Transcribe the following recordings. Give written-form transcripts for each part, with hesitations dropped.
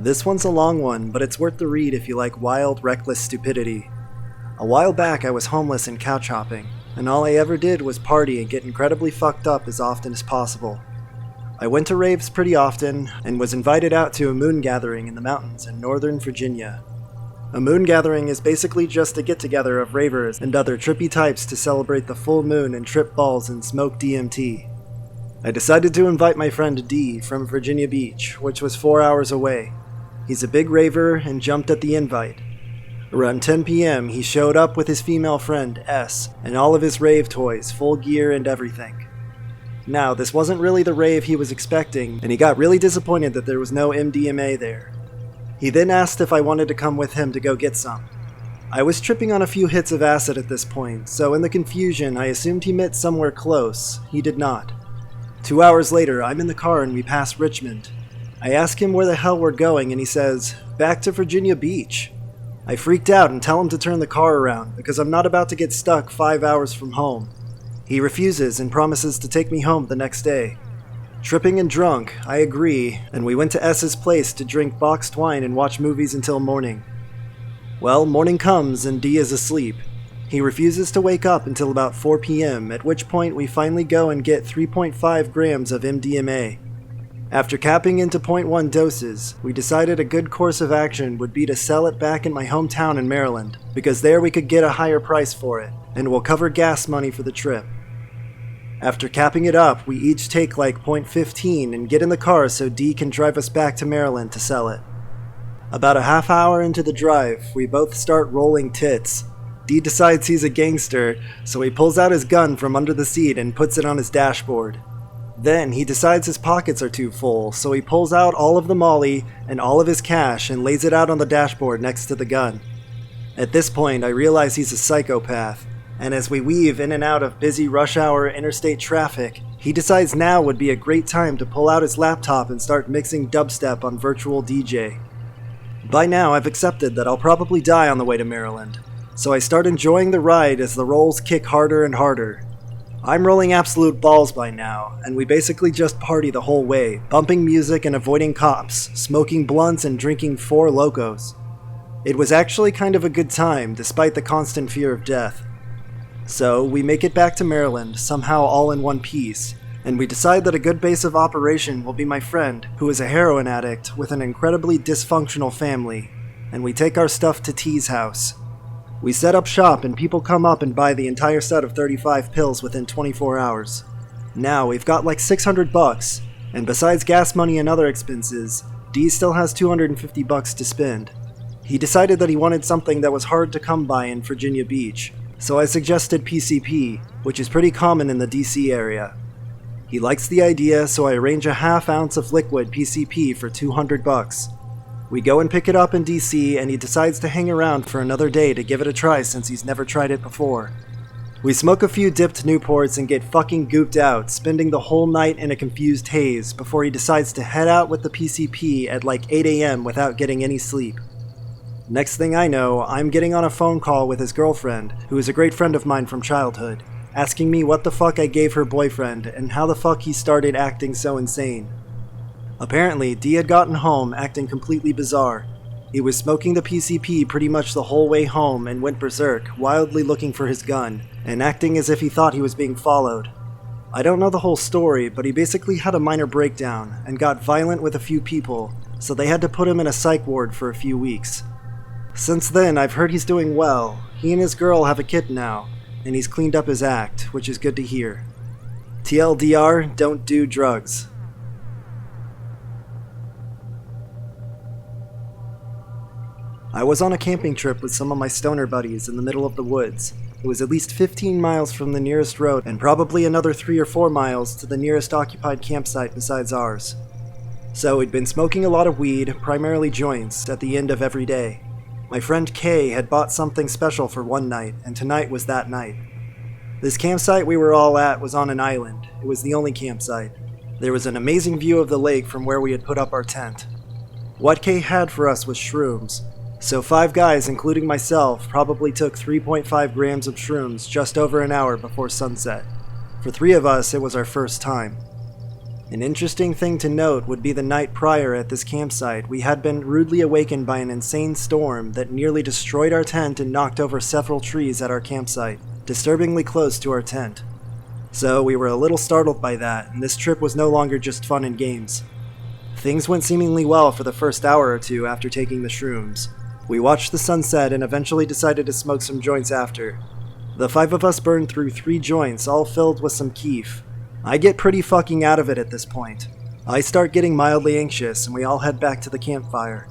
This one's a long one, but it's worth the read if you like wild, reckless stupidity. A while back I was homeless and couch hopping, and all I ever did was party and get incredibly fucked up as often as possible. I went to raves pretty often, and was invited out to a moon gathering in the mountains in Northern Virginia. A moon gathering is basically just a get-together of ravers and other trippy types to celebrate the full moon and trip balls and smoke DMT. I decided to invite my friend D from Virginia Beach, which was 4 hours away. He's a big raver and jumped at the invite. Around 10 p.m. he showed up with his female friend S and all of his rave toys, full gear and everything. Now, this wasn't really the rave he was expecting, and he got really disappointed that there was no MDMA there. He then asked if I wanted to come with him to go get some. I was tripping on a few hits of acid at this point, so in the confusion I assumed he meant somewhere close. He did not. 2 hours later, I'm in the car and we pass Richmond. I ask him where the hell we're going and he says, "Back to Virginia Beach." I freaked out and tell him to turn the car around because I'm not about to get stuck 5 hours from home. He refuses and promises to take me home the next day. Tripping and drunk, I agree, and we went to S's place to drink boxed wine and watch movies until morning. Well, morning comes and D is asleep. He refuses to wake up until about 4 p.m., at which point we finally go and get 3.5 grams of MDMA. After capping into 0.1 doses, we decided a good course of action would be to sell it back in my hometown in Maryland, because there we could get a higher price for it, and will cover gas money for the trip. After capping it up, we each take like 0.15 and get in the car so D can drive us back to Maryland to sell it. About a half hour into the drive, we both start rolling tits. D decides he's a gangster, so he pulls out his gun from under the seat and puts it on his dashboard. Then he decides his pockets are too full, so he pulls out all of the molly and all of his cash and lays it out on the dashboard next to the gun. At this point, I realize he's a psychopath, and as we weave in and out of busy rush hour interstate traffic, he decides now would be a great time to pull out his laptop and start mixing dubstep on virtual DJ. By now, I've accepted that I'll probably die on the way to Maryland, so I start enjoying the ride as the rolls kick harder and harder. I'm rolling absolute balls by now, and we basically just party the whole way, bumping music and avoiding cops, smoking blunts and drinking Four Locos. It was actually kind of a good time, despite the constant fear of death. So, we make it back to Maryland, somehow all in one piece, and we decide that a good base of operation will be my friend, who is a heroin addict with an incredibly dysfunctional family, and we take our stuff to T's house. We set up shop and people come up and buy the entire set of 35 pills within 24 hours. Now we've got like $600, and besides gas money and other expenses, D still has $250 to spend. He decided that he wanted something that was hard to come by in Virginia Beach, so I suggested PCP, which is pretty common in the DC area. He likes the idea, so I arrange a half ounce of liquid PCP for $200. We go and pick it up in DC, and he decides to hang around for another day to give it a try since he's never tried it before. We smoke a few dipped Newports and get fucking gooped out, spending the whole night in a confused haze before he decides to head out with the PCP at like 8 a.m. without getting any sleep. Next thing I know, I'm getting on a phone call with his girlfriend, who is a great friend of mine from childhood, asking me what the fuck I gave her boyfriend and how the fuck he started acting so insane. Apparently, D had gotten home acting completely bizarre. He was smoking the PCP pretty much the whole way home and went berserk, wildly looking for his gun, and acting as if he thought he was being followed. I don't know the whole story, but he basically had a minor breakdown and got violent with a few people, so they had to put him in a psych ward for a few weeks. Since then, I've heard he's doing well. He and his girl have a kid now, and he's cleaned up his act, which is good to hear. TLDR, don't do drugs. I was on a camping trip with some of my stoner buddies in the middle of the woods. It was at least 15 miles from the nearest road and probably another 3 or 4 miles to the nearest occupied campsite besides ours. So we'd been smoking a lot of weed, primarily joints, at the end of every day. My friend Kay had bought something special for one night, and tonight was that night. This campsite we were all at was on an island. It was the only campsite. There was an amazing view of the lake from where we had put up our tent. What Kay had for us was shrooms, so 5 guys, including myself, probably took 3.5 grams of shrooms just over an hour before sunset. For 3 of us, it was our first time. An interesting thing to note would be the night prior at this campsite, we had been rudely awakened by an insane storm that nearly destroyed our tent and knocked over several trees at our campsite, disturbingly close to our tent. So we were a little startled by that, and this trip was no longer just fun and games. Things went seemingly well for the first hour or two after taking the shrooms. We watched the sunset and eventually decided to smoke some joints after. The 5 of us burned through 3 joints, all filled with some keef. I get pretty fucking out of it at this point. I start getting mildly anxious and we all head back to the campfire.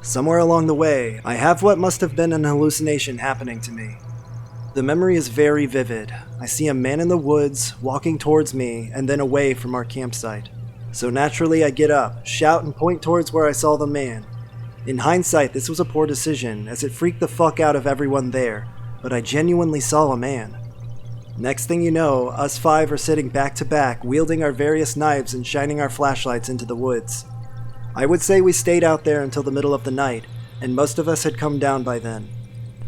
Somewhere along the way, I have what must have been an hallucination happening to me. The memory is very vivid. I see a man in the woods, walking towards me and then away from our campsite. So naturally I get up, shout and point towards where I saw the man. In hindsight, this was a poor decision as it freaked the fuck out of everyone there, but I genuinely saw a man. Next thing you know, us 5 are sitting back to back, wielding our various knives and shining our flashlights into the woods. I would say we stayed out there until the middle of the night, and most of us had come down by then.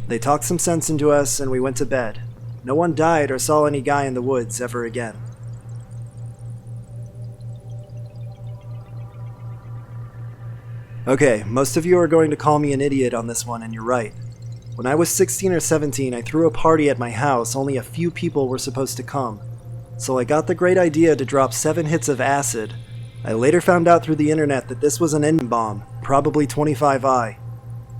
They talked some sense into us and we went to bed. No one died or saw any guy in the woods ever again. Okay, most of you are going to call me an idiot on this one, and you're right. When I was 16 or 17, I threw a party at my house. Only a few people were supposed to come. So I got the great idea to drop 7 hits of acid. I later found out through the internet that this was an N-bomb, probably 25I.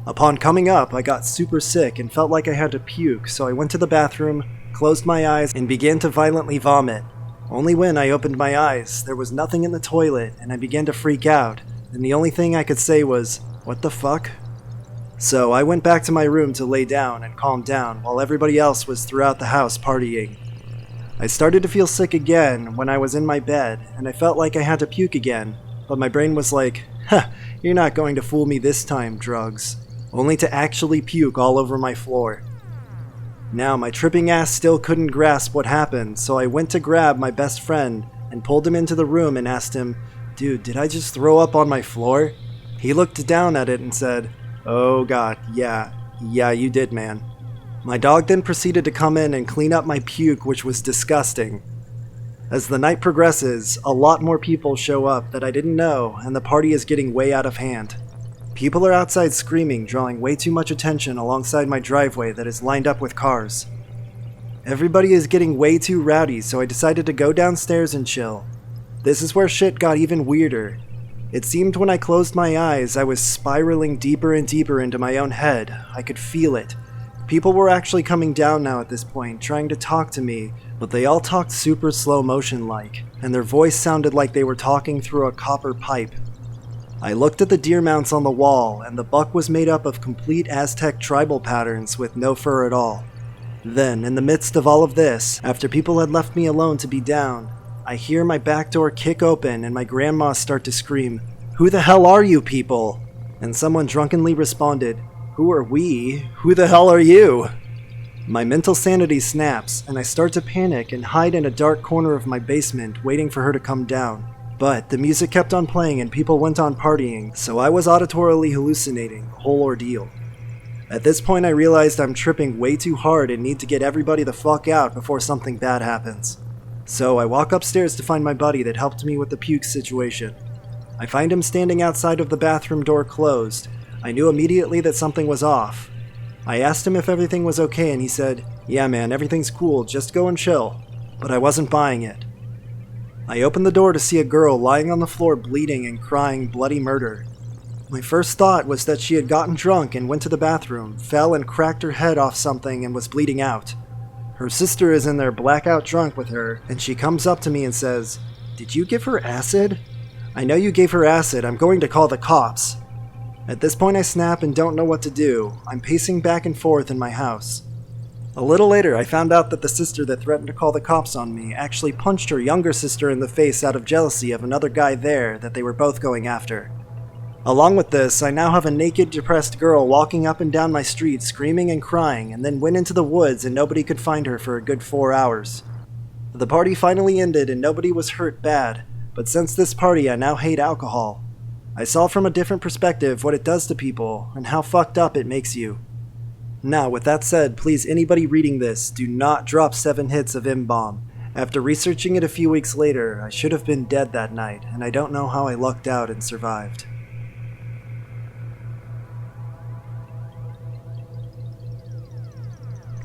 Upon coming up, I got super sick and felt like I had to puke, so I went to the bathroom, closed my eyes, and began to violently vomit. Only when I opened my eyes, there was nothing in the toilet, and I began to freak out, and the only thing I could say was, "What the fuck?" So I went back to my room to lay down and calm down while everybody else was throughout the house partying. I started to feel sick again when I was in my bed, and I felt like I had to puke again, but my brain was like, "Ha, you're not going to fool me this time, drugs," only to actually puke all over my floor. Now my tripping ass still couldn't grasp what happened, so I went to grab my best friend and pulled him into the room and asked him, "Dude, did I just throw up on my floor?" He looked down at it and said, "Oh god, yeah, you did, man." My dog then proceeded to come in and clean up my puke, which was disgusting. As the night progresses, a lot more people show up that I didn't know, and the party is getting way out of hand. People are outside screaming, drawing way too much attention alongside my driveway that is lined up with cars. Everybody is getting way too rowdy, so I decided to go downstairs and chill. This is where shit got even weirder. It seemed when I closed my eyes, I was spiraling deeper and deeper into my own head. I could feel it. People were actually coming down now at this point, trying to talk to me, but they all talked super slow motion-like, and their voice sounded like they were talking through a copper pipe. I looked at the deer mounts on the wall, and the buck was made up of complete Aztec tribal patterns with no fur at all. Then, in the midst of all of this, after people had left me alone to be down, I hear my back door kick open and my grandma start to scream, "Who the hell are you people?" And someone drunkenly responded, "Who are we? Who the hell are you?" My mental sanity snaps, and I start to panic and hide in a dark corner of my basement, waiting for her to come down. But the music kept on playing and people went on partying, so I was auditorily hallucinating the whole ordeal. At this point I realized I'm tripping way too hard and need to get everybody the fuck out before something bad happens. So I walk upstairs to find my buddy that helped me with the puke situation. I find him standing outside of the bathroom door closed. I knew immediately that something was off. I asked him if everything was okay and he said, "Yeah man, everything's cool, just go and chill." But I wasn't buying it. I opened the door to see a girl lying on the floor bleeding and crying bloody murder. My first thought was that she had gotten drunk and went to the bathroom, fell and cracked her head off something and was bleeding out. Her sister is in there blackout drunk with her, and she comes up to me and says, "Did you give her acid?" "I know you gave her acid, I'm going to call the cops." At this point I snap and don't know what to do. I'm pacing back and forth in my house. A little later I found out that the sister that threatened to call the cops on me actually punched her younger sister in the face out of jealousy of another guy there that they were both going after. Along with this, I now have a naked, depressed girl walking up and down my street screaming and crying, and then went into the woods and nobody could find her for a good 4 hours. The party finally ended and nobody was hurt bad, but since this party I now hate alcohol. I saw from a different perspective what it does to people and how fucked up it makes you. Now, with that said, please anybody reading this, do not drop 7 hits of M-bomb. After researching it a few weeks later, I should have been dead that night, and I don't know how I lucked out and survived.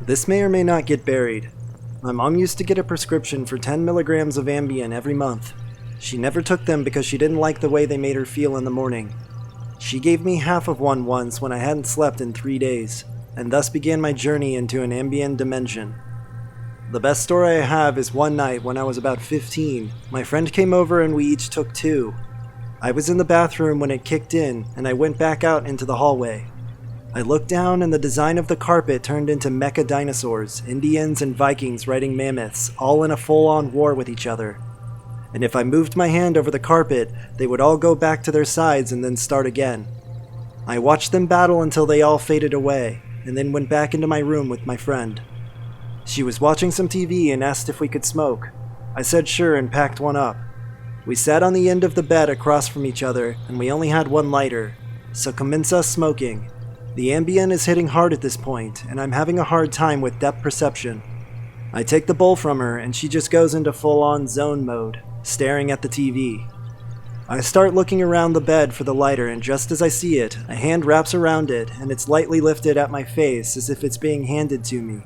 This may or may not get buried. My mom used to get a prescription for 10 milligrams of Ambien every month. She never took them because she didn't like the way they made her feel in the morning. She gave me half of one once when I hadn't slept in 3 days, and thus began my journey into an Ambien dimension. The best story I have is one night when I was about 15, my friend came over and we each took 2. I was in the bathroom when it kicked in, and I went back out into the hallway. I looked down and the design of the carpet turned into mecha dinosaurs, Indians and Vikings riding mammoths, all in a full-on war with each other. And if I moved my hand over the carpet, they would all go back to their sides and then start again. I watched them battle until they all faded away, and then went back into my room with my friend. She was watching some TV and asked if we could smoke. I said sure and packed one up. We sat on the end of the bed across from each other, and we only had one lighter, so commence us smoking. The Ambien is hitting hard at this point, and I'm having a hard time with depth perception. I take the bowl from her, and she just goes into full-on zone mode, staring at the TV. I start looking around the bed for the lighter, and just as I see it, a hand wraps around it, and it's lightly lifted at my face as if it's being handed to me.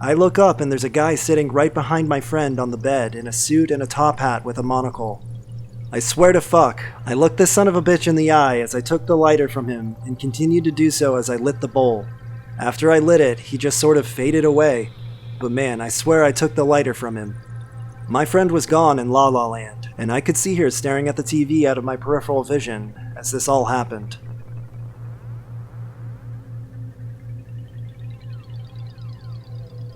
I look up and there's a guy sitting right behind my friend on the bed in a suit and a top hat with a monocle. I swear to fuck, I looked this son of a bitch in the eye as I took the lighter from him and continued to do so as I lit the bowl. After I lit it, he just sort of faded away. But man, I swear I took the lighter from him. My friend was gone in La La Land, and I could see her staring at the TV out of my peripheral vision as this all happened.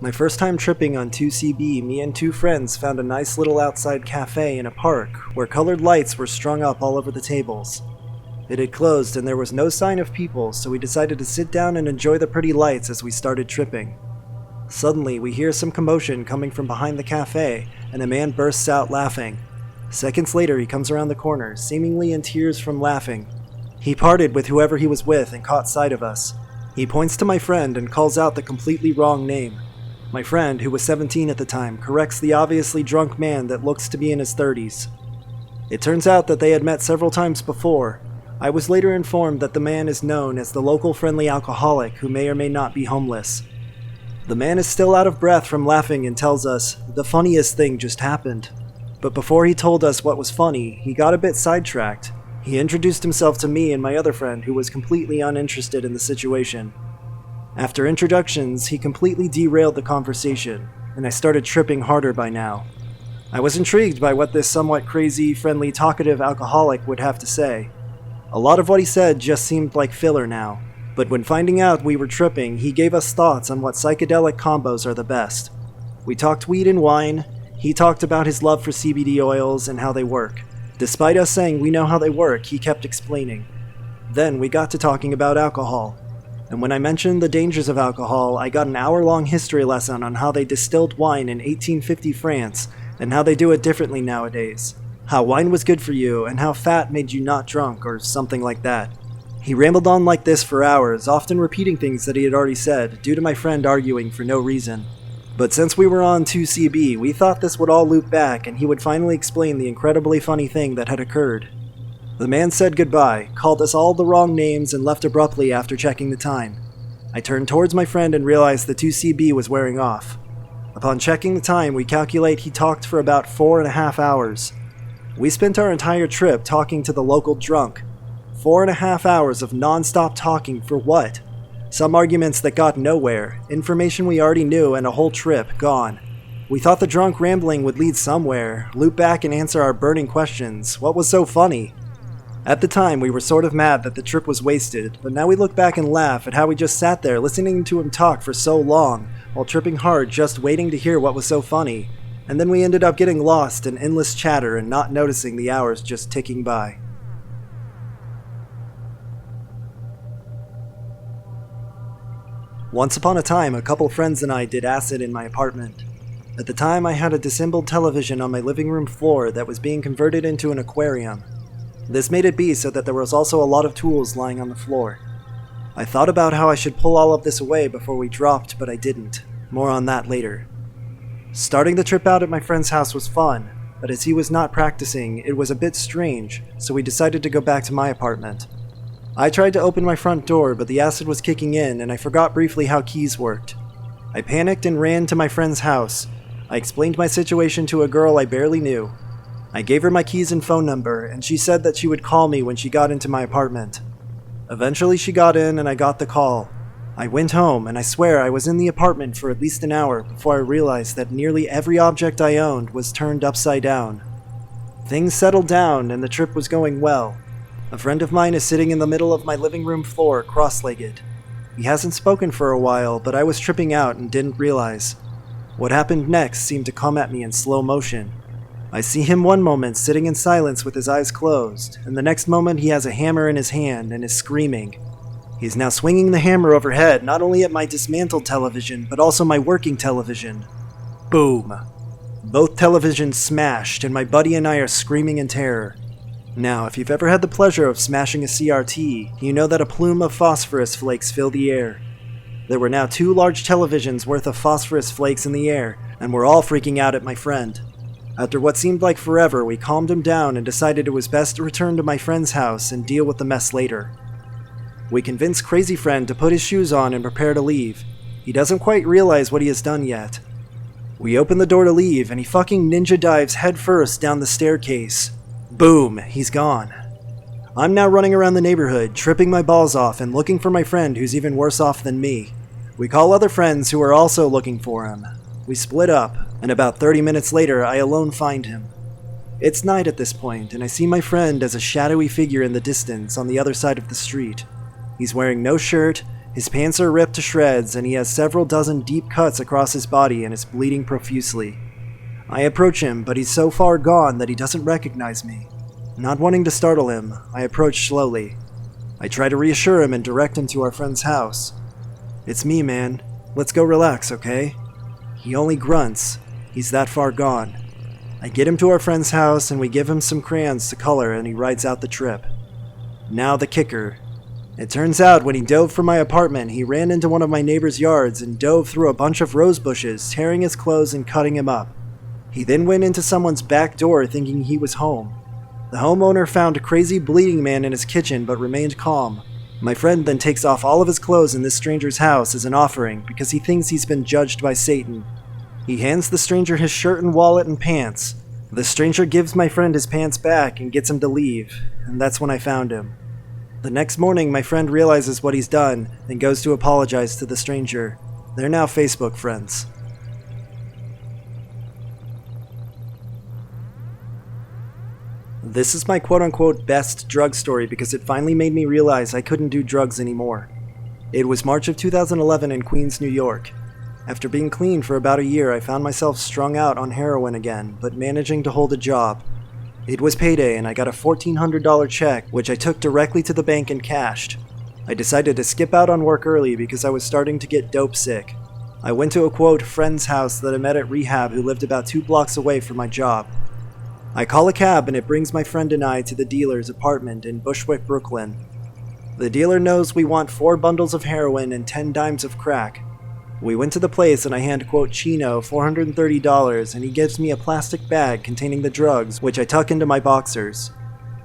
My first time tripping on 2CB, me and 2 friends found a nice little outside cafe in a park where colored lights were strung up all over the tables. It had closed and there was no sign of people, so we decided to sit down and enjoy the pretty lights as we started tripping. Suddenly, we hear some commotion coming from behind the cafe, and a man bursts out laughing. Seconds later, he comes around the corner, seemingly in tears from laughing. He parted with whoever he was with and caught sight of us. He points to my friend and calls out the completely wrong name. My friend, who was 17 at the time, corrects the obviously drunk man that looks to be in his 30s. It turns out that they had met several times before. I was later informed that the man is known as the local friendly alcoholic who may or may not be homeless. The man is still out of breath from laughing and tells us, "The funniest thing just happened." But before he told us what was funny, he got a bit sidetracked. He introduced himself to me and my other friend who was completely uninterested in the situation. After introductions, he completely derailed the conversation, and I started tripping harder by now. I was intrigued by what this somewhat crazy, friendly, talkative alcoholic would have to say. A lot of what he said just seemed like filler now, but when finding out we were tripping, he gave us thoughts on what psychedelic combos are the best. We talked weed and wine, he talked about his love for CBD oils and how they work. Despite us saying we know how they work, he kept explaining. Then we got to talking about alcohol. And when I mentioned the dangers of alcohol, I got an hour-long history lesson on how they distilled wine in 1850 France, and how they do it differently nowadays. How wine was good for you, and how fat made you not drunk, or something like that. He rambled on like this for hours, often repeating things that he had already said, due to my friend arguing for no reason. But since we were on 2CB, we thought this would all loop back, and he would finally explain the incredibly funny thing that had occurred. The man said goodbye, called us all the wrong names, and left abruptly after checking the time. I turned towards my friend and realized the 2CB was wearing off. Upon checking the time, we calculate he talked for about 4.5 hours. We spent our entire trip talking to the local drunk. 4.5 hours of non-stop talking for what? Some arguments that got nowhere, information we already knew, and a whole trip gone. We thought the drunk rambling would lead somewhere, loop back and answer our burning questions. What was so funny? At the time, we were sort of mad that the trip was wasted, but now we look back and laugh at how we just sat there listening to him talk for so long, while tripping hard just waiting to hear what was so funny, and then we ended up getting lost in endless chatter and not noticing the hours just ticking by. Once upon a time, a couple friends and I did acid in my apartment. At the time, I had a disassembled television on my living room floor that was being converted into an aquarium. This made it be so that there was also a lot of tools lying on the floor. I thought about how I should pull all of this away before we dropped, but I didn't. More on that later. Starting the trip out at my friend's house was fun, but as he was not practicing, it was a bit strange, so we decided to go back to my apartment. I tried to open my front door, but the acid was kicking in and I forgot briefly how keys worked. I panicked and ran to my friend's house. I explained my situation to a girl I barely knew. I gave her my keys and phone number, and she said that she would call me when she got into my apartment. Eventually she got in and I got the call. I went home, and I swear I was in the apartment for at least an hour before I realized that nearly every object I owned was turned upside down. Things settled down and the trip was going well. A friend of mine is sitting in the middle of my living room floor, cross-legged. He hasn't spoken for a while, but I was tripping out and didn't realize. What happened next seemed to come at me in slow motion. I see him one moment sitting in silence with his eyes closed, and the next moment he has a hammer in his hand and is screaming. He's now swinging the hammer overhead, not only at my dismantled television, but also my working television. Boom! Both televisions smashed, and my buddy and I are screaming in terror. Now, if you've ever had the pleasure of smashing a CRT, you know that a plume of phosphorus flakes fill the air. There were now 2 large televisions worth of phosphorus flakes in the air, and we're all freaking out at my friend. After what seemed like forever, we calmed him down and decided it was best to return to my friend's house and deal with the mess later. We convinced Crazy Friend to put his shoes on and prepare to leave. He doesn't quite realize what he has done yet. We open the door to leave, and he fucking ninja dives headfirst down the staircase. Boom, he's gone. I'm now running around the neighborhood, tripping my balls off and looking for my friend who's even worse off than me. We call other friends who are also looking for him. We split up, and about 30 minutes later, I alone find him. It's night at this point, and I see my friend as a shadowy figure in the distance on the other side of the street. He's wearing no shirt, his pants are ripped to shreds, and he has several dozen deep cuts across his body and is bleeding profusely. I approach him, but he's so far gone that he doesn't recognize me. Not wanting to startle him, I approach slowly. I try to reassure him and direct him to our friend's house. It's me, man. Let's go relax, okay? He only grunts. He's that far gone. I get him to our friend's house and we give him some crayons to color and he rides out the trip. Now the kicker. It turns out when he dove from my apartment, he ran into one of my neighbor's yards and dove through a bunch of rose bushes, tearing his clothes and cutting him up. He then went into someone's back door thinking he was home. The homeowner found a crazy bleeding man in his kitchen but remained calm. My friend then takes off all of his clothes in this stranger's house as an offering because he thinks he's been judged by Satan. He hands the stranger his shirt and wallet and pants. The stranger gives my friend his pants back and gets him to leave, and that's when I found him. The next morning, my friend realizes what he's done and goes to apologize to the stranger. They're now Facebook friends. This is my quote-unquote best drug story because it finally made me realize I couldn't do drugs anymore. It was March of 2011 in Queens, New York. After being clean for about a year, I found myself strung out on heroin again, but managing to hold a job. It was payday and I got a $1,400 check, which I took directly to the bank and cashed. I decided to skip out on work early because I was starting to get dope sick. I went to a quote friend's house that I met at rehab who lived about 2 blocks away from my job. I call a cab and it brings my friend and I to the dealer's apartment in Bushwick, Brooklyn. The dealer knows we want 4 bundles of heroin and 10 dimes of crack. We went to the place and I hand quote Chino $430 and he gives me a plastic bag containing the drugs, which I tuck into my boxers.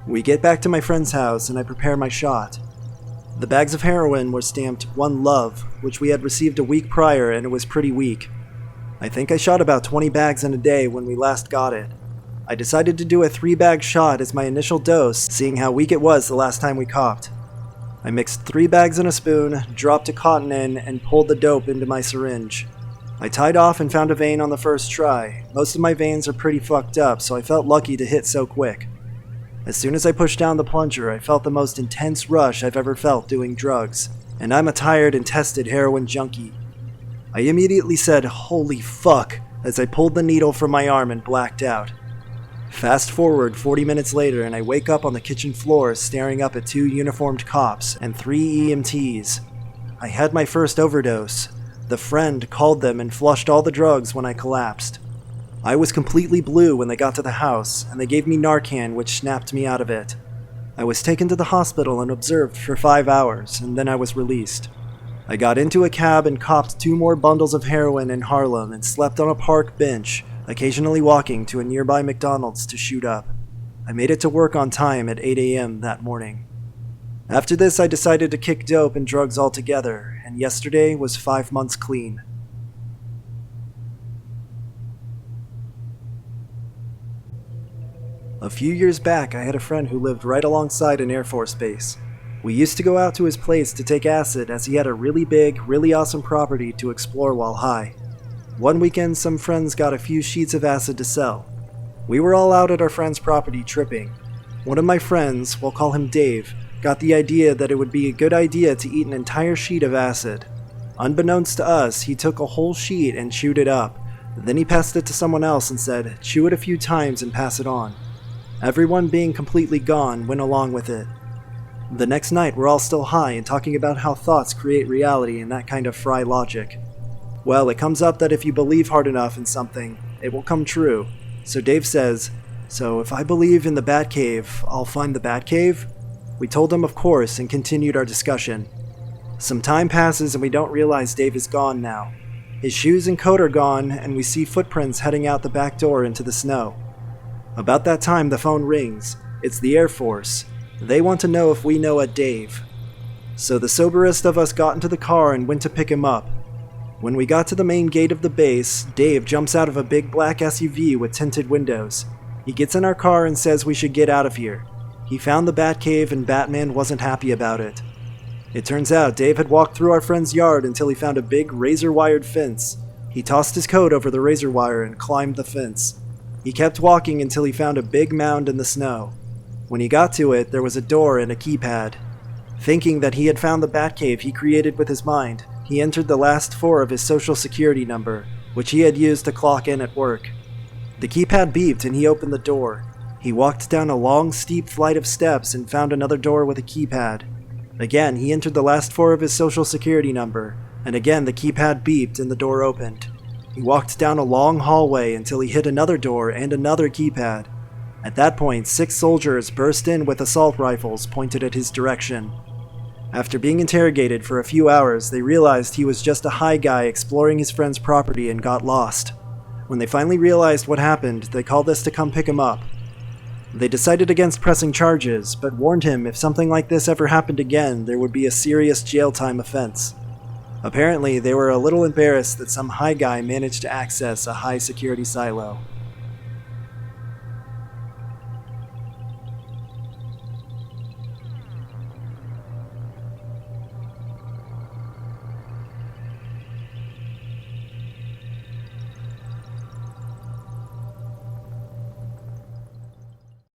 We get back to my friend's house and I prepare my shot. The bags of heroin were stamped One Love, which we had received a week prior and it was pretty weak. I think I shot about 20 bags in a day when we last got it. I decided to do a 3-bag shot as my initial dose, seeing how weak it was the last time we copped. I mixed 3 bags in a spoon, dropped a cotton in, and pulled the dope into my syringe. I tied off and found a vein on the first try. Most of my veins are pretty fucked up, so I felt lucky to hit so quick. As soon as I pushed down the plunger, I felt the most intense rush I've ever felt doing drugs, and I'm a tired and tested heroin junkie. I immediately said, "Holy fuck," as I pulled the needle from my arm and blacked out. Fast forward 40 minutes later and I wake up on the kitchen floor staring up at 2 uniformed cops and 3 EMTs. I had my first overdose. The friend called them and flushed all the drugs when I collapsed. I was completely blue when they got to the house and they gave me Narcan, which snapped me out of it. I was taken to the hospital and observed for 5 hours and then I was released. I got into a cab and copped 2 more bundles of heroin in Harlem and slept on a park bench, occasionally walking to a nearby McDonald's to shoot up. I made it to work on time at 8 a.m. that morning. After this, I decided to kick dope and drugs altogether, and yesterday was 5 months clean. A few years back, I had a friend who lived right alongside an Air Force base. We used to go out to his place to take acid as he had a really big, really awesome property to explore while high. One weekend, some friends got a few sheets of acid to sell. We were all out at our friend's property tripping. One of my friends, we'll call him Dave, got the idea that it would be a good idea to eat an entire sheet of acid. Unbeknownst to us, he took a whole sheet and chewed it up. Then he passed it to someone else and said, "Chew it a few times and pass it on." Everyone, being completely gone, went along with it. The next night, we're all still high and talking about how thoughts create reality and that kind of fry logic. Well, it comes up that if you believe hard enough in something, it will come true. So Dave says, "So if I believe in the Batcave, I'll find the Batcave?" We told him of course and continued our discussion. Some time passes and we don't realize Dave is gone now. His shoes and coat are gone and we see footprints heading out the back door into the snow. About that time, the phone rings. It's the Air Force. They want to know if we know a Dave. So the soberest of us got into the car and went to pick him up. When we got to the main gate of the base, Dave jumps out of a big black SUV with tinted windows. He gets in our car and says we should get out of here. He found the Batcave and Batman wasn't happy about it. It turns out Dave had walked through our friend's yard until he found a big razor-wired fence. He tossed his coat over the razor wire and climbed the fence. He kept walking until he found a big mound in the snow. When he got to it, there was a door and a keypad. Thinking that he had found the Batcave he created with his mind, he entered the last 4 of his social security number, which he had used to clock in at work. The keypad beeped and he opened the door. He walked down a long, steep flight of steps and found another door with a keypad. Again, he entered the last 4 of his social security number, and again the keypad beeped and the door opened. He walked down a long hallway until he hit another door and another keypad. At that point, 6 soldiers burst in with assault rifles pointed at his direction. After being interrogated for a few hours, they realized he was just a high guy exploring his friend's property and got lost. When they finally realized what happened, they called us to come pick him up. They decided against pressing charges, but warned him if something like this ever happened again, there would be a serious jail time offense. Apparently, they were a little embarrassed that some high guy managed to access a high security silo.